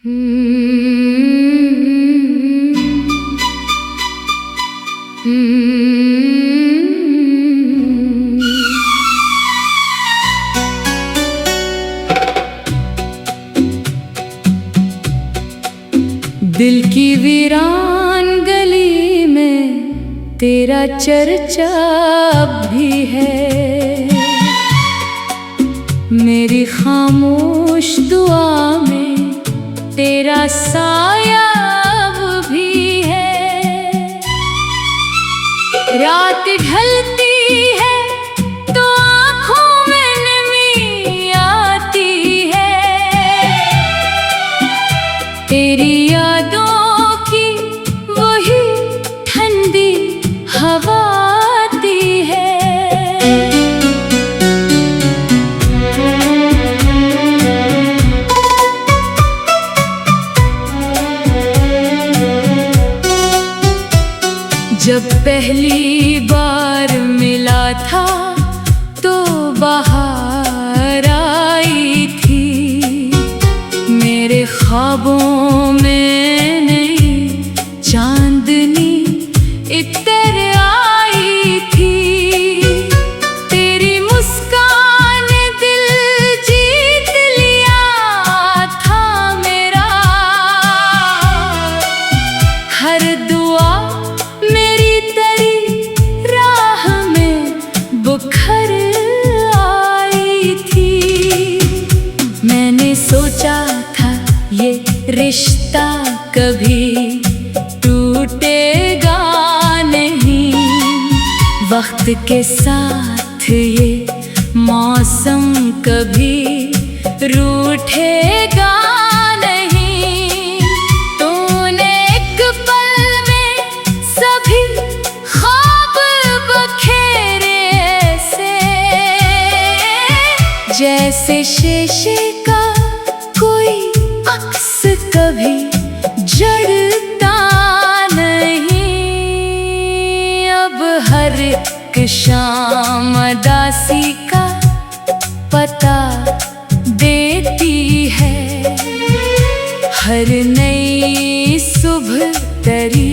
दिल की वीरान गली में तेरा चर्चा अब भी है, मेरी खामोश दुआ में तेरा साया अब भी है। रात ढलती है तो आँखों में नमी आती है, तेरी यादों की वही ठंडी हवा आती है। जब पहली बार मिला था तो बाहर आई थी, मेरे ख्वाबों में नई चांदनी इतर आई थी। तेरी मुस्कान दिल जीत लिया था मेरा, हर दुआ मेरी तेरी राह में बुखर आई थी। मैंने सोचा था ये रिश्ता कभी टूटेगा नहीं, वक्त के साथ ये मौसम कभी रूठेगा नहीं। तूने एक पल में सभी ख्वाब बखेरे ऐसे, जैसे शीशे का कोई अक्स कभी जड़ता नहीं। अब हर एक शाम उदासी का पता देती है, हर नई सुबह तेरी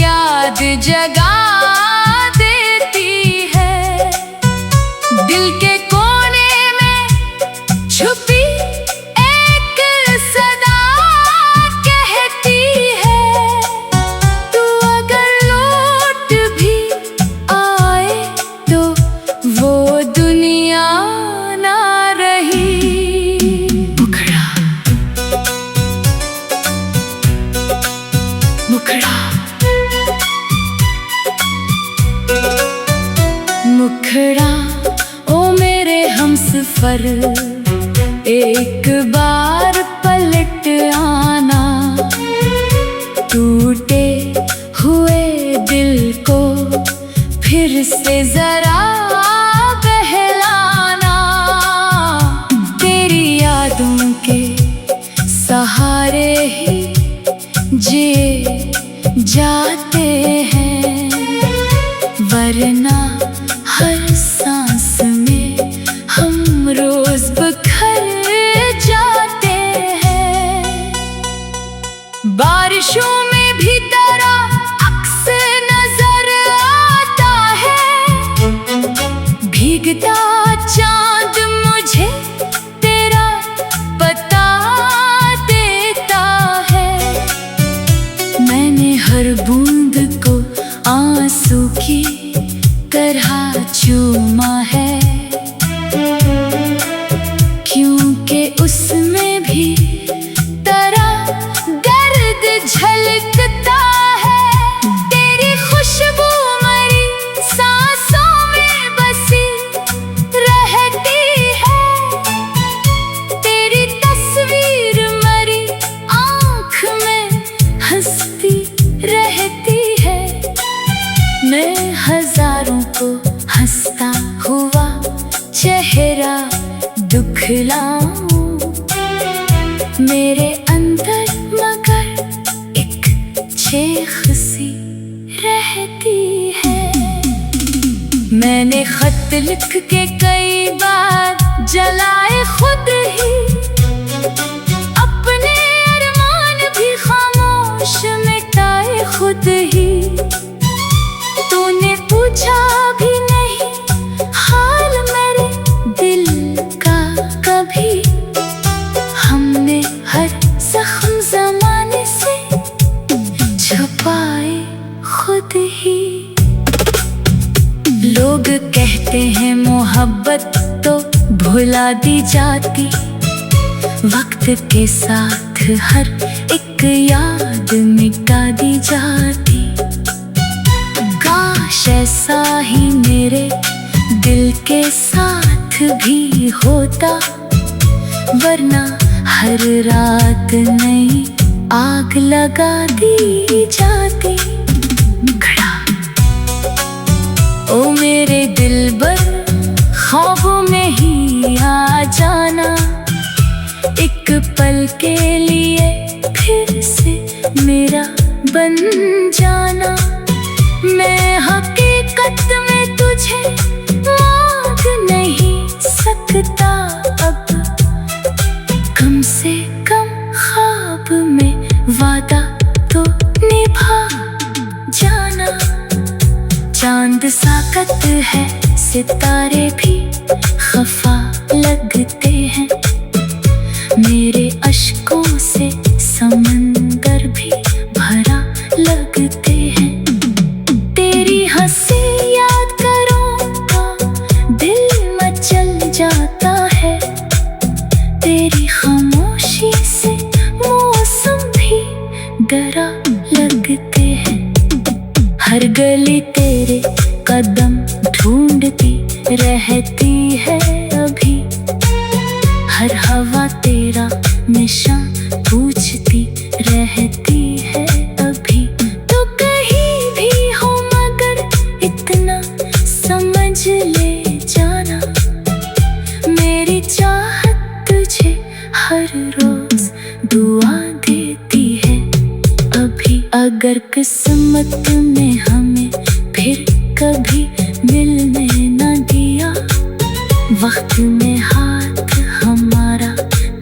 याद जगा देती है। दिल के कोने में छुपी एक सदा कहती है, तू अगर लौट भी आए तो वो दुनिया ना रही। मुखड़ा मुखड़ा मुखड़ा ओ मेरे हमसफर, एक बार पलट आना, टूटे हुए दिल को फिर से जरा बहलाना। तेरी यादों के सहारे ही जिए जाते हैं, वरना हर सांस में हम रोज बिखर जाते हैं। बारिशों में भी तेरा अक्स नजर आता है, भीगता चांद मुझे तेरा पता देता है। मैंने हर बूंद को आंसू की तरह चूमा है, क्योंकि उसमें भी तेरा दर्द झलकता है। तेरी खुशबू मरी सांसों में बसी रहती है, तेरी तस्वीर मरी आँख में हंसती रहती है। मैं हजारों को हंसता हुआ चेहरा दुखलाऊं, मेरे अंदर मगर एक चीख सी रहती है। मैंने खत लिख के कई बार जलाए खुद ही, अपने भुला दी जाती, वक्त के साथ हर एक याद मिटा दी जाती। काश ऐसा ही मेरे दिल के साथ भी होता, वरना हर रात नई आग लगा दी जाती। खड़ा ओ मेरे दिलबर, ख्वाबों में ही आ जाना, एक पल के लिए फिर से मेरा बन जाना। मैं हकीकत में तुझे मांग नहीं सकता अब, कम से कम ख्वाब में वादा तो निभा जाना। चांद साकत है, सितारे भी खफा लगते हैं, मेरे अश्कों से समंदर भी भरा लगते हैं। तेरी हंसी याद करो तो दिल मचल जाता है, तेरी खामोशी से मौसम भी डरा लगते हैं। हर गली तेरे कदम ढूंढती रहती है अभी, हर हवा तेरा निशान पूछती रहती है अभी। तो कहीं भी हो मगर इतना समझ ले जाना, मेरी चाहत तुझे हर रोज दुआ देती है अभी। अगर किस्मत में हमें फिर कभी मिलने न दिया, वक्त में हाथ हमारा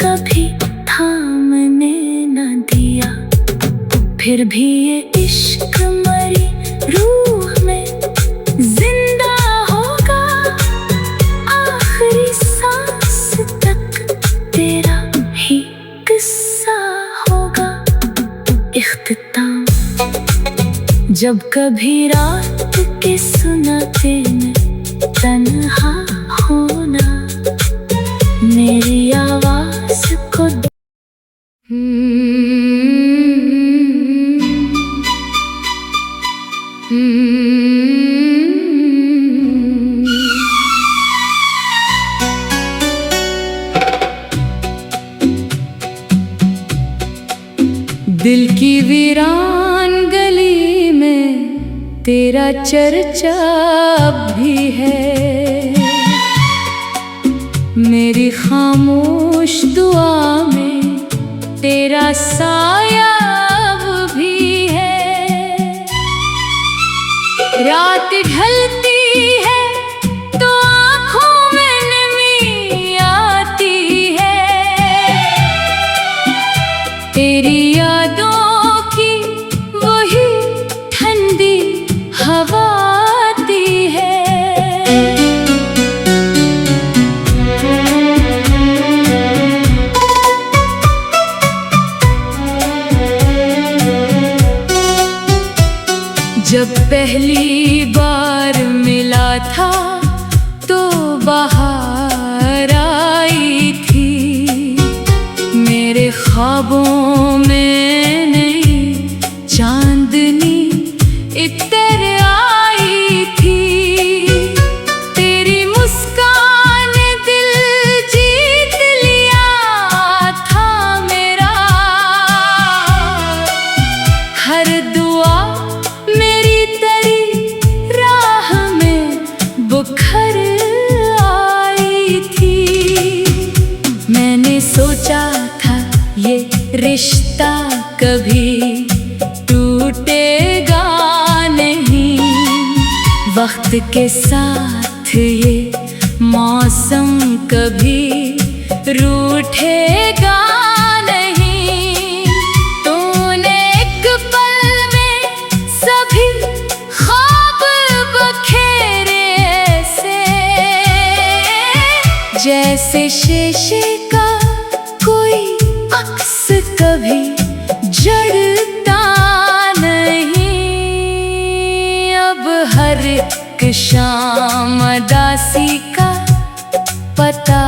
कभी थामने न दिया, फिर भी ये इश्क मरी रूह में जिंदा होगा, आखिरी सांस तक तेरा ही किस्सा होगा। इख्तिताम जब कभी रात के सुनाते में तन्हा होना, मेरी आवाज को दिल की वीरान गली में तेरा चर्चा अब भी है, मेरी खामोश दुआ में तेरा साया अब भी है। रात ढलती है तो आँखों में नमी आती है, तेरी यादों की वही ठंडी हवा आती है। जब पहली बार मिला था तो बाहर आई थी, मेरे ख्वाबों में नई चांदनी इतर आई थी। तेरी मुस्कान दिल जीत लिया था मेरा, हर दुआ मेरी तेरी राह में बुखर आई थी। मैंने सोचा था ये रिश्ता कभी टूटेगा नहीं, वक्त के साथ ये मौसम कभी रूठेगा नहीं। तूने एक पल में सभी ख्वाब बखेरे ऐसे, जैसे शीशे का कोई अक्स कभी जड़ता नहीं। अब हर एक शाम उदासी का पता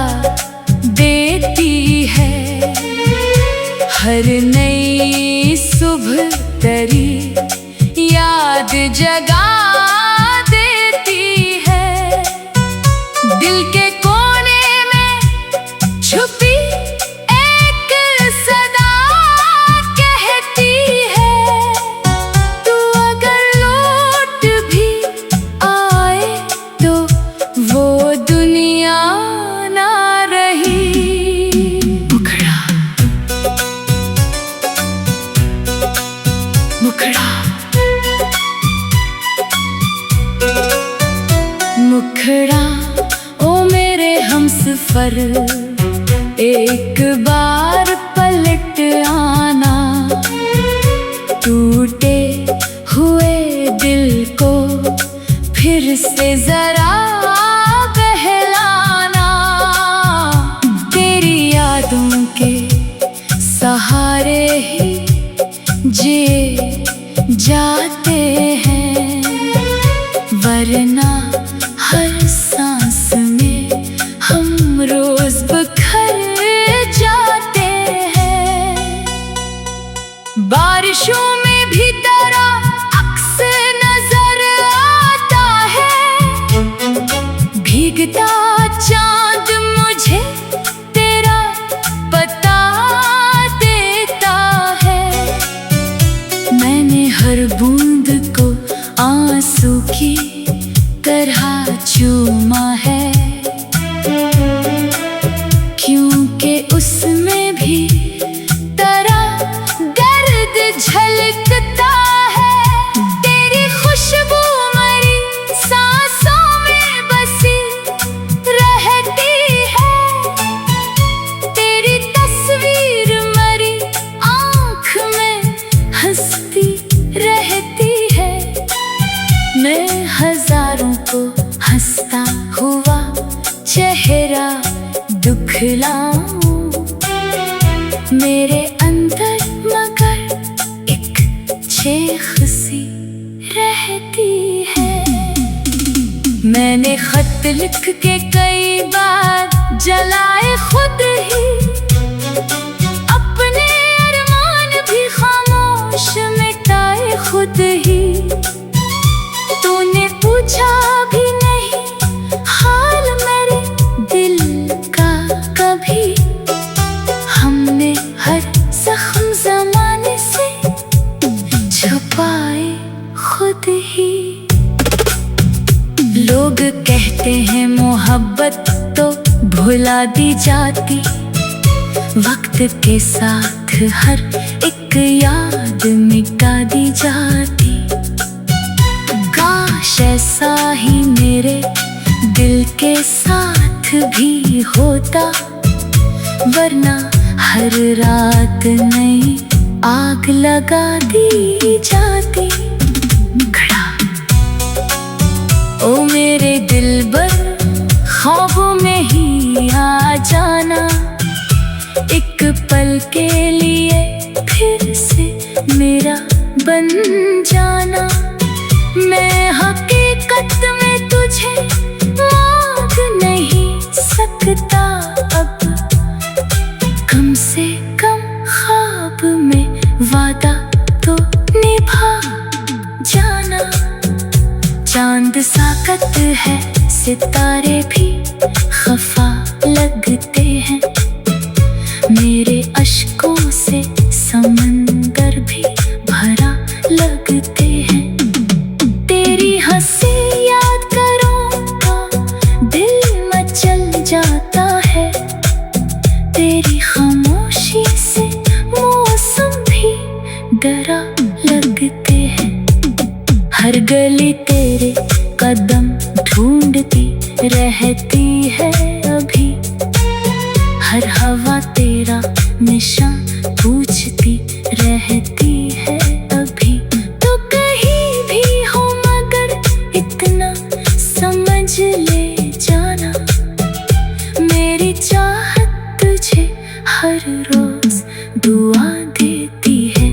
हर नई सुबह तेरी याद जगा देती है। दिल के कोने में छुपी एक सदा कहती है, तू अगर लौट भी आए तो वो दुनिया ना रही। मुखड़ा मुखड़ा मुखड़ा ओ मेरे हमसफर, एक बार पलट आना। टूटे हुए दिल को फिर से जरा बहलाना। तेरी यादों के सहारे ही जिए जाते हैं, वरना हर सांस में हम रोज बिखर जाते हैं। बारिशों में भी तेरा अक्स नजर आता है, भीगता चांद मुझे तेरा बता देता है। मैंने हर बूंद को आंसू की तरह चूमा है, क्योंकि उसमें भी तेरा दर्द झलकता है। तेरी खुशबू मरी सांसों में बसी रहती है, तेरी तस्वीर मरी आँख में हंसती रहती है। मैं हजारों को हंसता हुआ चेहरा दुखलाऊं, मेरे अंदर मगर एक चीख सी रहती है। मैंने खत लिख के कई बार जलाए खुद ही, अपने अरमान भी खामोश मिटाए खुद ही। तूने पूछा भी नहीं हाल मेरे दिल का कभी, हमने हर जख्म ज़माने से छुपाए खुद ही। लोग कहते हैं मोहब्बत तो भुला दी जाती, वक्त के साथ हर एक याद मिटा दी जाती। काश ऐसा ही मेरे दिल के साथ भी होता, वरना हर रात नई आग लगा दी जाती। मुखड़ा ओ मेरे दिलबर, ख्वाबों में ही आ जाना। एक पल के लिए फिर से मेरा बन जाना। मैं हकीकत में तुझे मांग नहीं सकता अब, कम से कम ख्वाब में वादा तो निभा जाना। चांद साकत है, सितारे भी खफा लगते हैं, मेरे अश्कों से समंदर भी भरा लगते हैं। तेरी हंसी याद करो तो दिल मचल जाता है, तेरी खामोशी से मौसम भी डरा लगते हैं। हर गली तेरे कदम ढूंढती रहती है अभी, हर हवा तेरा निशान पूछती रहती है अभी। तो कहीं भी हो मगर इतना समझ ले जाना, मेरी चाहत तुझे हर रोज दुआ देती है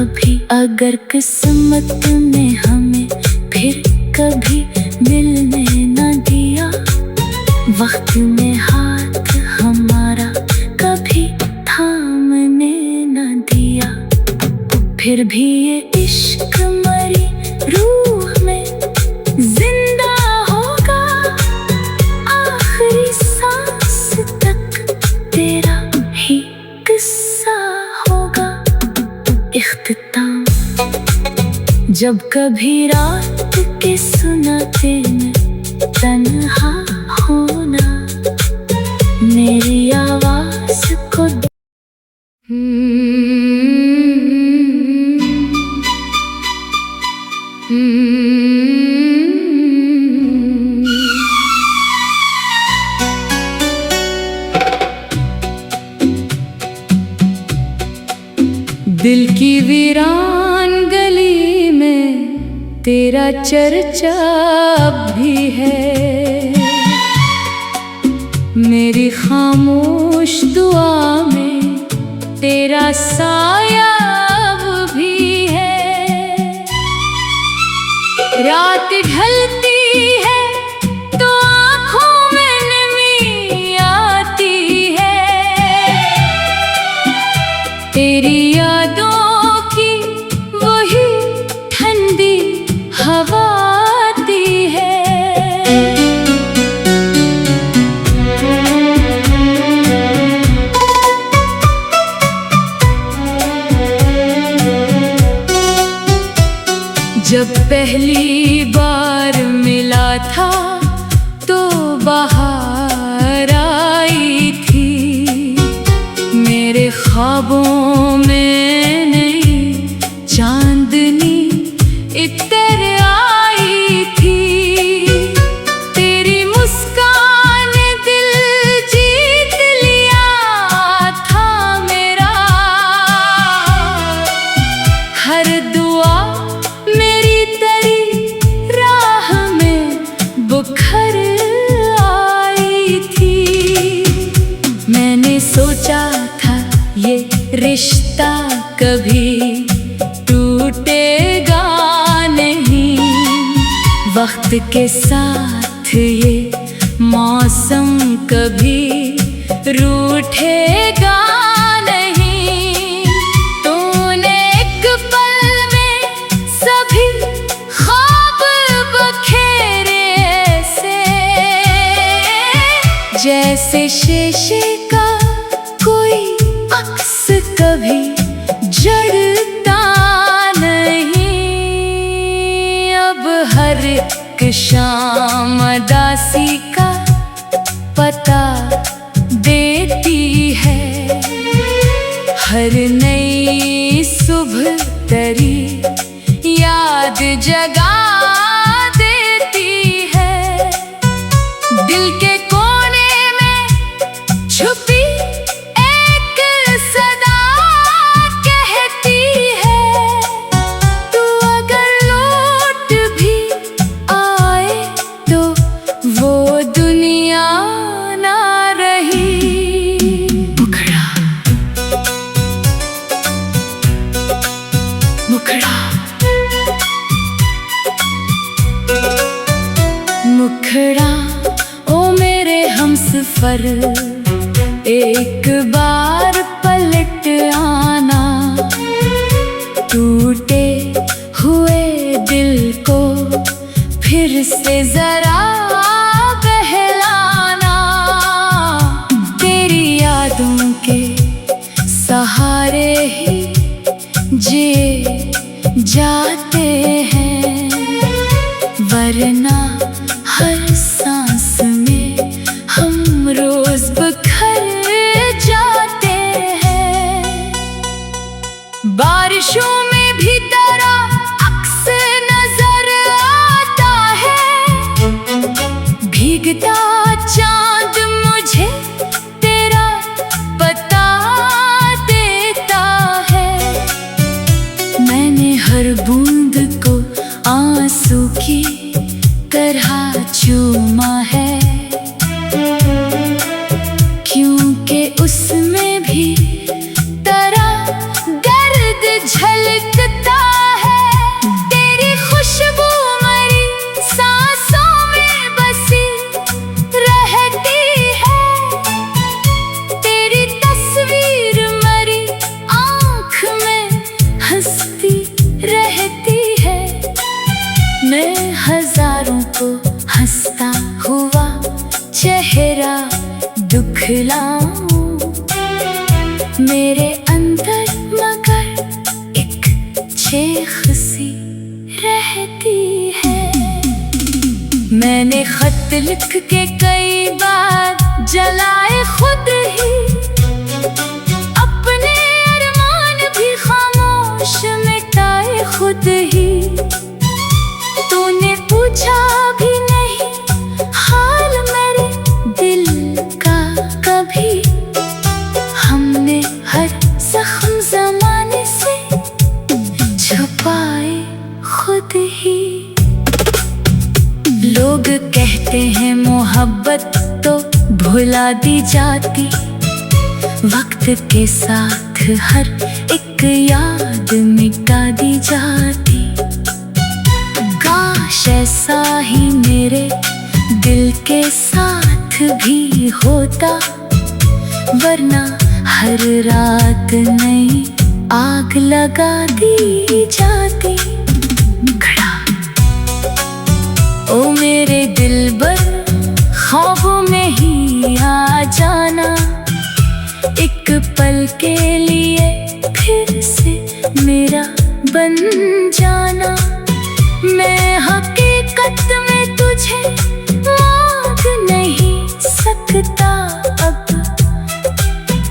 अभी। अगर किस्मत ने हमें फिर कभी मिलने न दिया, वक्त में हाथ हमारा कभी थामने फिर भी ये इश्क मरी रूह में जिंदा होगा। आखिरी सांस तक तेरा ही किस्सा होगा। इख्तिताम जब कभी रात के सुनाते में तन्हा होना, मेरी आवाज को दिल की वीरान गली में तेरा चर्चा अब भी है। मेरी खामोश दुआ में तेरा साया अब भी है। रात ढलती है तो आँखों में नमी आती है। तेरी यादों की वही ठंडी हवा आती है। जब पहली बार मिला था तो बाहर आई थी। मेरे ख्वाबों में नई चांदनी इतर आई थी। तेरी मुस्कान दिल जीत लिया था मेरा। हर दुआ मेरी तेरी राह में बुखर आई थी। मैंने सोचा था ये रिश्ता कभी टूटेगा नहीं। वक्त के साथ ये मौसम कभी रूठेगा नहीं। तूने एक पल में सभी ख्वाब बखेरे ऐसे, जैसे शीशे का कोई अक्स कभी जड़ता नहीं। अब हर एक शाम उदासी का पता देती है। हर नई सुबह तेरी याद जगा देती है। दिल के कोने में छुपी एक सदा कहती है, तू अगर लौट भी आए तो वो दुनिया ना रही। मुखड़ा मुखड़ा मुखड़ा ओ मेरे हमसफर, एक बार पलट आना। टूटे हुए दिल को फिर से जरा बहलाना। तेरी यादों के सहारे ही जी जाते हैं, वरना हर सांस में हम रोज बिखर जाते हैं। बारिशों में भी तेरा अक्स नजर आता है। भीगता चांद मुझे तेरा बता देता है। मैंने हर बूंद को आंसू की तरह चूमा है, क्योंकि उसमें भी तेरा दर्द झलकता है। तेरी खुशबू मरी सांसों में बसी रहती है। तेरी तस्वीर मरी आँख में हंसती दिखलाऊं मेरे अंदर मगर एक चीख सी रहती है। मैंने खत लिख के कई बार जलाए खुद ही, अपने अरमान भी खामोश मिटाए खुद ही। तूने पूछा भी नहीं हाल मेरे दिल का कभी, हमने हर जख्म ज़माने से छुपाए खुद ही। लोग कहते हैं मोहब्बत तो भुला दी जाती, वक्त के साथ हर एक याद मिटा दी जाती। काश ऐसा ही मेरे दिल के साथ भी होता, वरना हर रात नई आग लगा दी जाती। ओ मेरे दिलबर, ख्वाबों में ही आ जाना, एक पल के लिए फिर से मेरा बन जाना। मैं हकीकत में तुझे मांग नहीं सकता अब,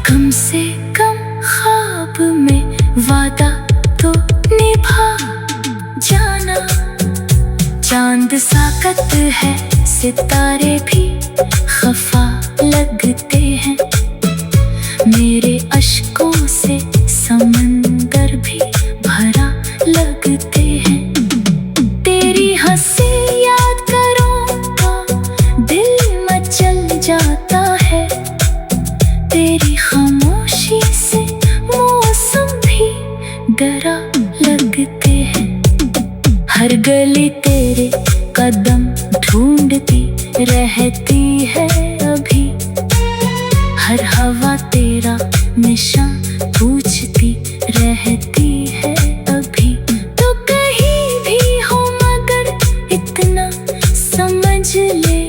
कम से कम ख्वाब में वादा तो निभा जाना। चांद साकत है, सितारे भी खफा लगते हैं, मेरे अश्कों से समंदर भी भरा लगते हैं। तेरी हंसी याद करो तो दिल मचल जाता है, तेरी खामोशी से मौसम भी डरा लगते हैं। हर गली तेरे कदम ढूंढती रहती है अभी, हर हवा तेरा निशान पूछती रहती है अभी। तो कहीं भी हो मगर इतना समझ ले